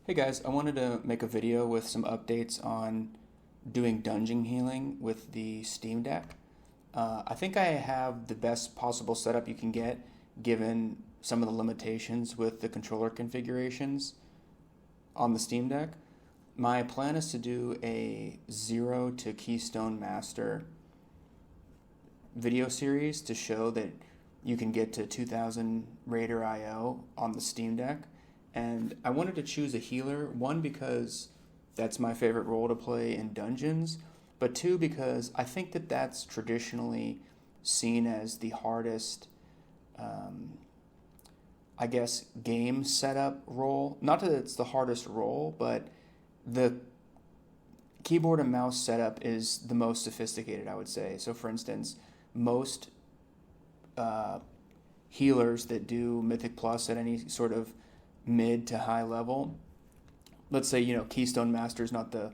Hey guys, I wanted to make a video with some updates on doing dungeon healing with the Steam Deck. I think I have the best possible setup you can get given some of the limitations with the controller configurations on the Steam Deck. My plan is to do a Zero to Keystone Master video series to show that you can get to 2000 Raider IO on the Steam Deck. And I wanted to choose a healer, one because that's my favorite role to play in dungeons, but two because I think that that's traditionally seen as the hardest, I guess, game setup role. Not that it's the hardest role, but the keyboard and mouse setup is the most sophisticated, I would say. So for instance, most healers that do Mythic Plus at any sort of mid to high level, let's say, Keystone Master is not the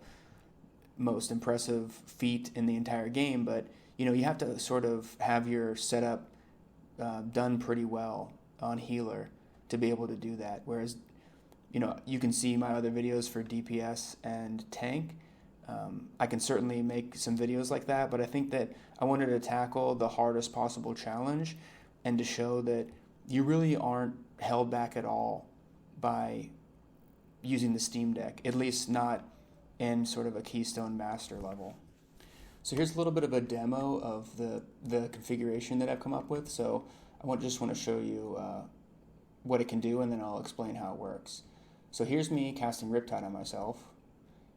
most impressive feat in the entire game, but you have to sort of have your setup done pretty well on healer to be able to do that. Whereas you can see my other videos for DPS and tank. I can certainly make some videos like that, but I think that I wanted to tackle the hardest possible challenge and to show that you really aren't held back at all by using the Steam Deck, at least not in sort of a Keystone Master level. So here's a little bit of a demo of the configuration that I've come up with. So I just want to show you what it can do, and then I'll explain how it works. So here's me casting Riptide on myself.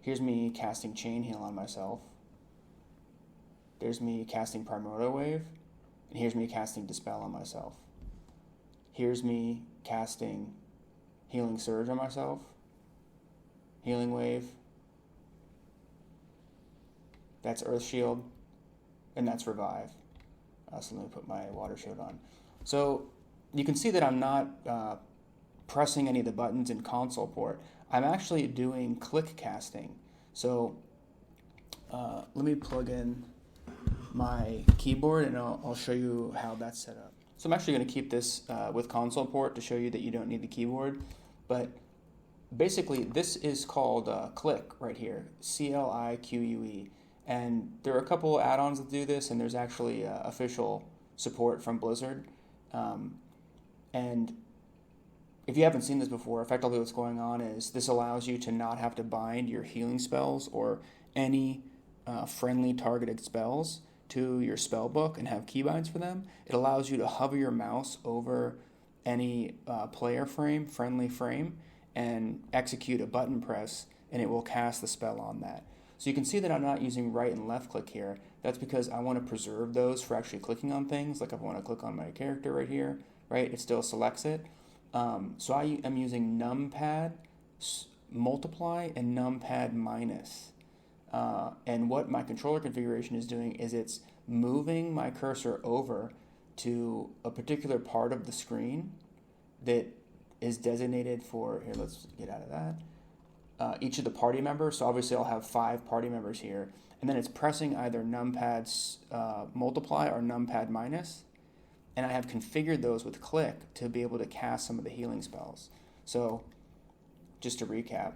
Here's me casting Chain Heal on myself. There's me casting Primordial Wave. And here's me casting Dispel on myself. Here's me casting Healing Surge on myself. Healing Wave. That's Earth Shield. And that's Revive. So let me put my Water Shield on. So you can see that I'm not pressing any of the buttons in console port. I'm actually doing click casting. So let me plug in my keyboard and I'll show you how that's set up. So I'm actually going to keep this with console port to show you that you don't need the keyboard. But basically this is called click right here, CLIQUE. And there are a couple add-ons that do this, and there's actually official support from Blizzard. And if you haven't seen this before, effectively what's going on is this allows you to not have to bind your healing spells or any friendly targeted spells to your spell book and have keybinds for them. It allows you to hover your mouse over any player frame, friendly frame, and execute a button press, and it will cast the spell on that. So you can see that I'm not using right and left click here. That's because I want to preserve those for actually clicking on things. Like if I want to click on my character right here, right, it still selects it. So I am using numpad multiply and numpad minus. And what my controller configuration is doing is it's moving my cursor over to a particular part of the screen that is designated for, here, let's get out of that, each of the party members. So obviously I'll have 5 party members here. And then it's pressing either numpad multiply or numpad minus. And I have configured those with click to be able to cast some of the healing spells. So just to recap,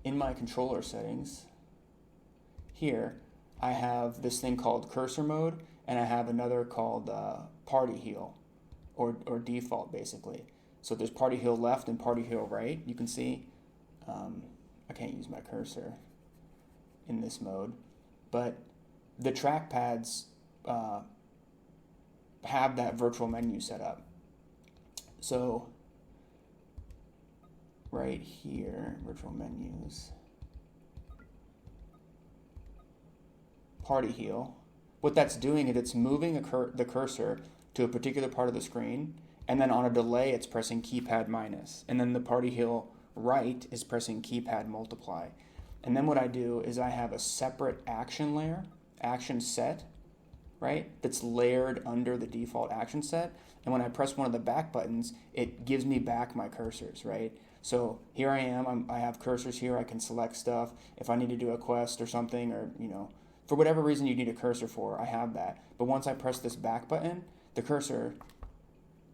in my controller settings, here I have this thing called cursor mode, and I have another called party heal, or default basically. So there's party heal left and party heal right. You can see I can't use my cursor in this mode, but the trackpads have that virtual menu set up. So right here, virtual menus, party heal. What that's doing is it's moving the cursor to a particular part of the screen, and then on a delay it's pressing keypad minus, and then the party heal right is pressing keypad multiply. And then what I do is I have a separate action layer, action set, right, that's layered under the default action set. And when I press one of the back buttons, it gives me back my cursors, right? So here I am, I have cursors here, I can select stuff. If I need to do a quest or something, or for whatever reason you need a cursor for, I have that. But once I press this back button, the cursor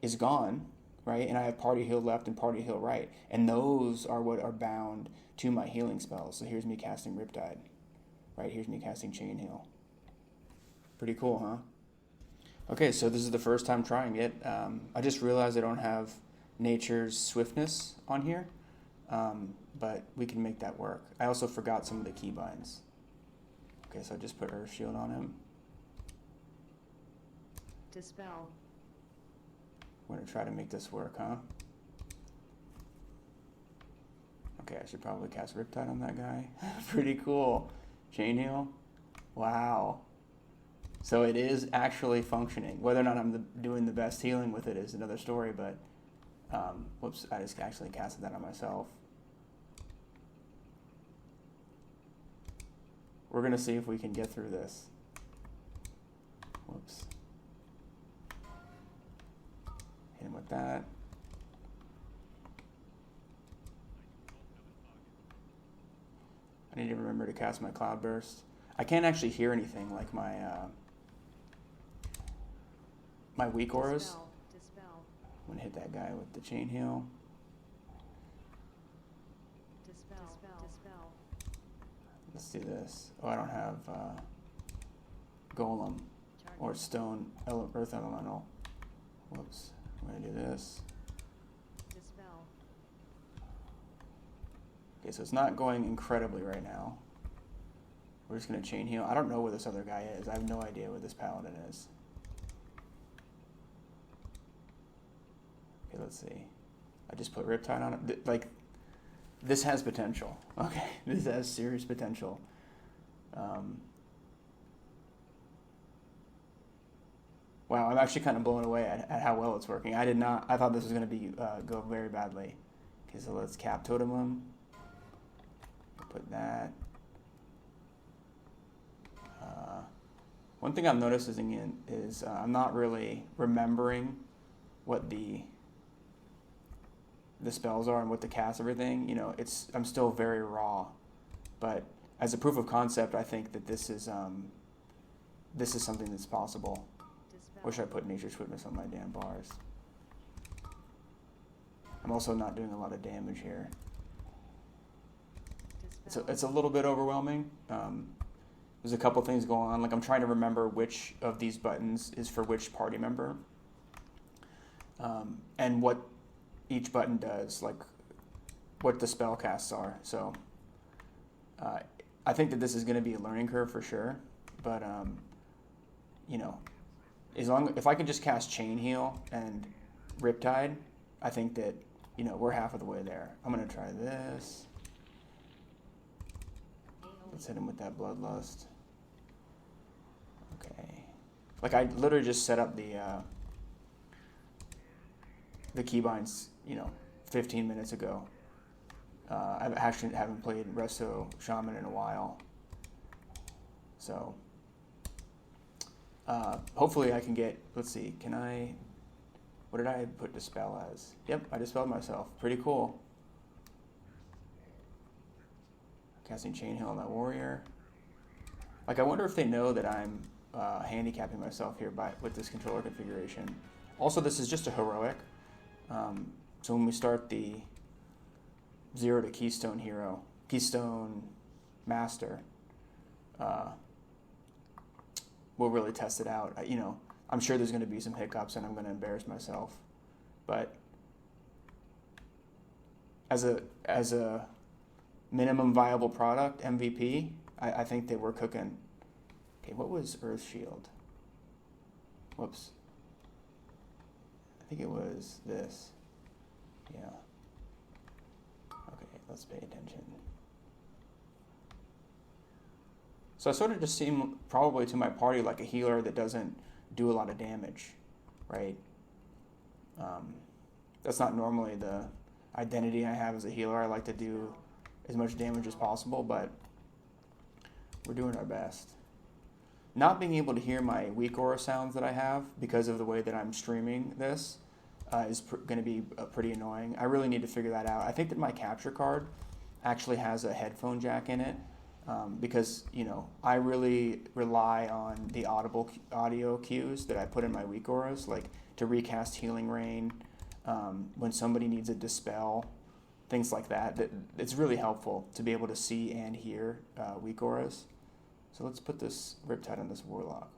is gone, right? And I have Party Heal left and Party Heal right. And those are what are bound to my healing spells. So here's me casting Riptide, right? Here's me casting Chain Heal. Pretty cool, huh? Okay, so this is the first time trying it. I just realized I don't have Nature's Swiftness on here, but we can make that work. I also forgot some of the keybinds. Okay, so I just put Earth Shield on him. Dispel. We're going to try to make this work, huh? Okay, I should probably cast Riptide on that guy. Pretty cool. Chain Heal. Wow. So it is actually functioning. Whether or not I'm doing the best healing with it is another story, but whoops, I just actually casted that on myself. We're going to see if we can get through this. Whoops. Hit him with that. I need to remember to cast my Cloud Burst. I can't actually hear anything like my my weak auras. Dispel. I'm gonna hit that guy with the Chain Heal. Dispel. Let's do this. Oh, I don't have Golem or Stone Earth Elemental. Whoops. I'm gonna do this. Dispel. Okay, so it's not going incredibly right now. We're just gonna Chain Heal. I don't know where this other guy is. I have no idea where this Paladin is. Okay, let's see. I just put Riptide on it. Like, this has potential. Okay, this has serious potential. Wow, I'm actually kind of blown away at how well it's working. I thought this was going to be go very badly. Okay, so let's Cap Totem him. Put that. One thing I'm noticing is I'm not really remembering what the spells are and what to cast everything. You know, I'm still very raw, but as a proof of concept, I think that this is something that's possible. Wish I put Nature's Swiftness on my damn bars. I'm also not doing a lot of damage here. It's a little bit overwhelming. There's a couple things going on. Like, I'm trying to remember which of these buttons is for which party member, and what each button does, like what the spell casts are. So I think that this is going to be a learning curve for sure. But you know, if I can just cast Chain Heal and Riptide, I think that, you know, we're half of the way there. I'm going to try this. Let's hit him with that Bloodlust. Okay. Like, I literally just set up the keybinds, you know, 15 minutes ago. I actually haven't played Resto Shaman in a while. So, hopefully I can get, let's see, what did I put Dispel as? Yep, I dispelled myself. Pretty cool. Casting Chain Heal on that warrior. Like, I wonder if they know that I'm handicapping myself here with this controller configuration. Also, this is just a heroic. So when we start the 0 to Keystone Master, we'll really test it out. You know, I'm sure there's going to be some hiccups and I'm going to embarrass myself. But as a minimum viable product, MVP, I think that we're cooking. Okay, what was Earth Shield? Whoops. I think it was this. Yeah. Okay, let's pay attention. So I sort of just seem probably to my party like a healer that doesn't do a lot of damage, right? That's not normally the identity I have as a healer. I like to do as much damage as possible, but we're doing our best. Not being able to hear my weak aura sounds that I have because of the way that I'm streaming this is going to be pretty annoying. I really need to figure that out. I think that my capture card actually has a headphone jack in it, because, you know, I really rely on the audio cues that I put in my weak auras, like to recast Healing Rain, when somebody needs a dispel, things like that. It's really helpful to be able to see and hear weak auras. So let's put this Riptide on this Warlock.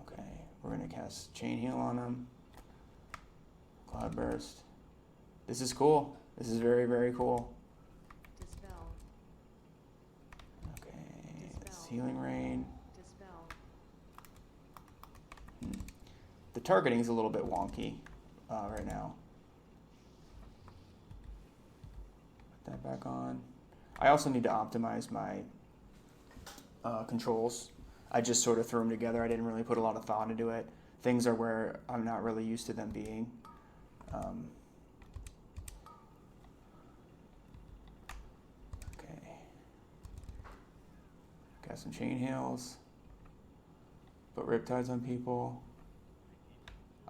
Okay, we're going to cast Chain Heal on him. Cloudburst. This is cool. This is very, very cool. Dispel. Okay, Dispel. it's Healing Rain. Dispel. The targeting is a little bit wonky right now. Put that back on. I also need to optimize my controls. I just sort of threw them together. I didn't really put a lot of thought into it. Things are where I'm not really used to them being. Okay. Got some Chain Heals. Put Riptides on people.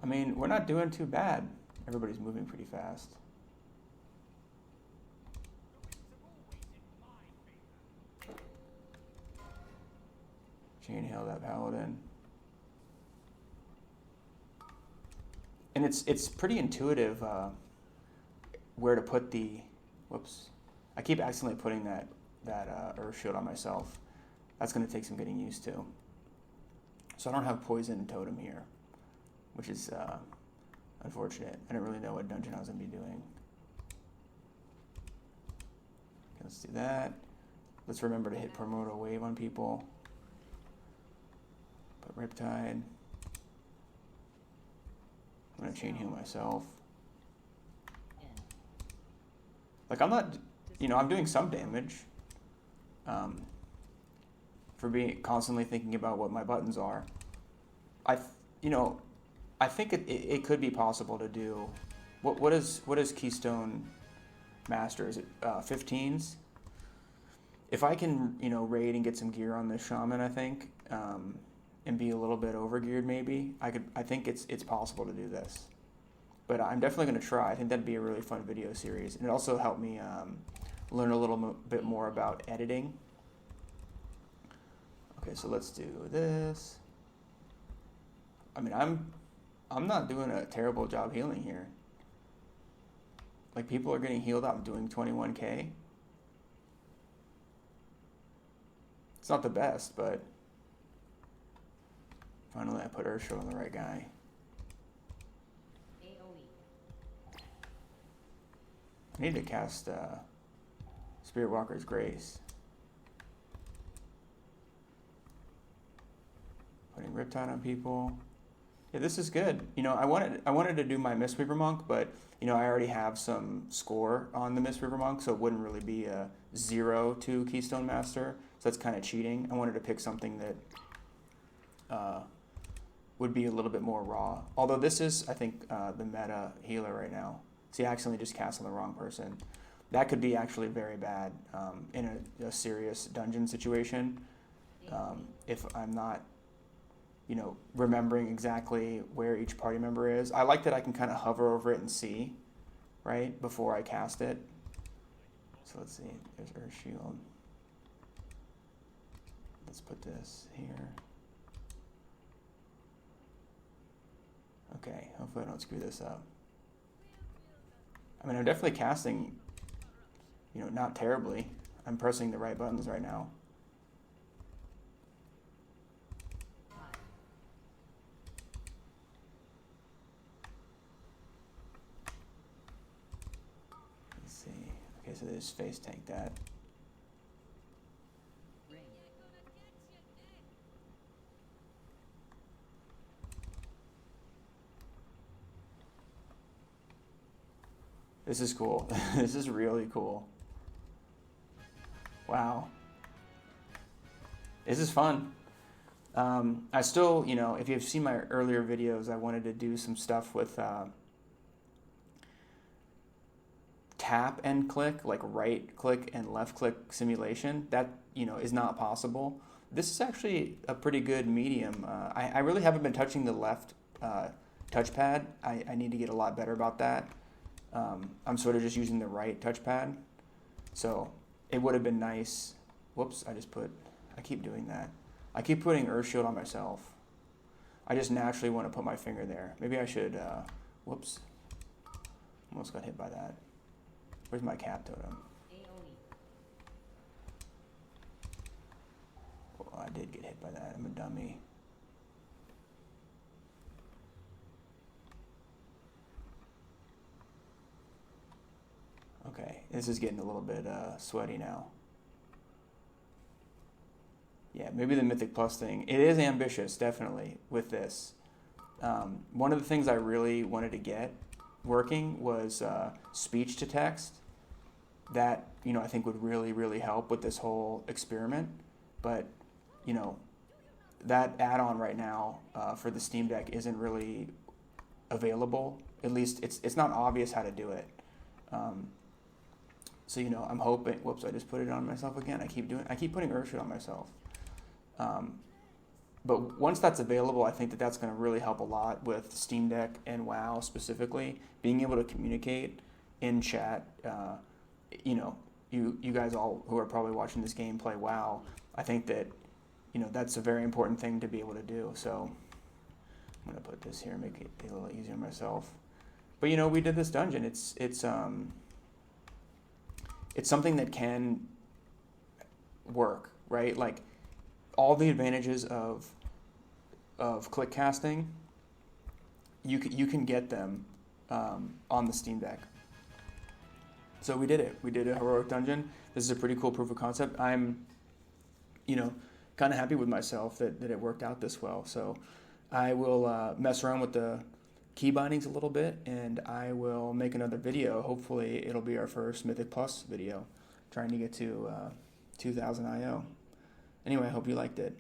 I mean, we're not doing too bad. Everybody's moving pretty fast. Chain Heal that Paladin. And it's pretty intuitive where to put the... Whoops. I keep accidentally putting that Earth Shield on myself. That's going to take some getting used to. So I don't have Poison Totem here, which is unfortunate. I didn't really know what dungeon I was going to be doing. Okay, let's do that. Let's remember to hit Primordial Wave on people. Put Riptide. I'm going to Chain Heal myself. Like, I'm not, I'm doing some damage for being constantly thinking about what my buttons are. I think it could be possible to do, what is Keystone Master? Is it 15s? If I can, raid and get some gear on this Shaman, I think, and be a little bit overgeared maybe, I think it's possible to do this. But I'm definitely going to try. I think that'd be a really fun video series. And it also helped me learn a little bit more about editing. Okay, so let's do this. I mean, I'm not doing a terrible job healing here. Like, people are getting healed up doing 21k. It's not the best, but finally I put Ursula on the right guy. I need to cast Spirit Walker's Grace. Putting Riptide on people. Yeah, this is good. I wanted to do my Mistweaver Monk, but I already have some score on the Mistweaver Monk, so it wouldn't really be a 0 to Keystone Master. So that's kind of cheating. I wanted to pick something that would be a little bit more raw. Although this is, I think, the meta healer right now. See, I accidentally just cast on the wrong person. That could be actually very bad in a serious dungeon situation. If I'm not, remembering exactly where each party member is. I like that I can kind of hover over it and see, right, before I cast it. So let's see, there's Earth Shield. Let's put this here. Okay, hopefully I don't screw this up. I mean, I'm definitely casting, not terribly. I'm pressing the right buttons right now. Let's see. Okay, so they just face tank that. This is cool. This is really cool. Wow. This is fun. I still, if you've seen my earlier videos, I wanted to do some stuff with tap and click, like right click and left click simulation. That, is not possible. This is actually a pretty good medium. I really haven't been touching the left touchpad. I need to get a lot better about that. I'm sort of just using the right touchpad. So it would have been nice. Whoops, I keep doing that. I keep putting Earth Shield on myself. I just naturally want to put my finger there. Maybe I should, whoops, almost got hit by that. Where's my cap totem? Well, I did get hit by that. I'm a dummy. Okay, this is getting a little bit sweaty now. Yeah, maybe the Mythic Plus thing. It is ambitious, definitely, with this. One of the things I really wanted to get working was speech to text. That, I think would really, really help with this whole experiment. But, that add-on right now for the Steam Deck isn't really available. At least it's not obvious how to do it. So, I'm hoping, whoops, I just put it on myself again. I keep putting Urshit on myself. But once that's available, I think that's going to really help a lot with Steam Deck and WoW specifically. Being able to communicate in chat, you guys all who are probably watching this game play WoW. I think that, that's a very important thing to be able to do. So I'm going to put this here and make it a little easier on myself. But, we did this dungeon. It's something that can work, right? Like, all the advantages of click casting, you can get them on the Steam Deck. So we did it. We did a heroic dungeon. This is a pretty cool proof of concept. I'm, kind of happy with myself that it worked out this well. So I will mess around with the key bindings a little bit, and I will make another video. Hopefully it'll be our first Mythic Plus video, trying to get to 2,000 IO. Anyway, I hope you liked it.